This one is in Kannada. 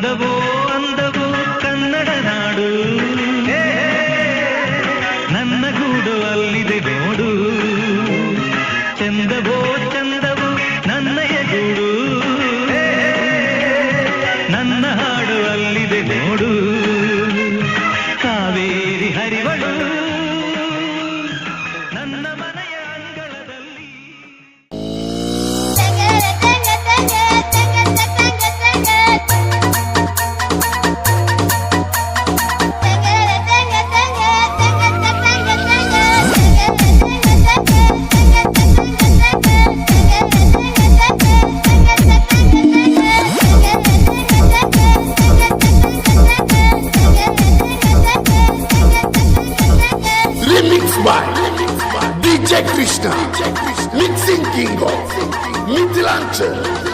ಚಂದವೋ ಅಂದವೋ ಕನ್ನಡ ನಾಡು, ನನ್ನ ಗೂಡು ಅಲ್ಲಿದೆ ನೋಡು. ಚಂದವೋ ಚಂದವೋ ನನ್ನಯ ಗೂಡು, ನನ್ನ ಹಾಡು ಅಲ್ಲಿದೆ ನೋಡು. ಕಾವೇರಿ ಹರಿವಳು ನನ್ನ ಮನೆಯ ಅಂಗಳದಲ್ಲಿ. DJ Krishna, mixing king of Mithilanchal.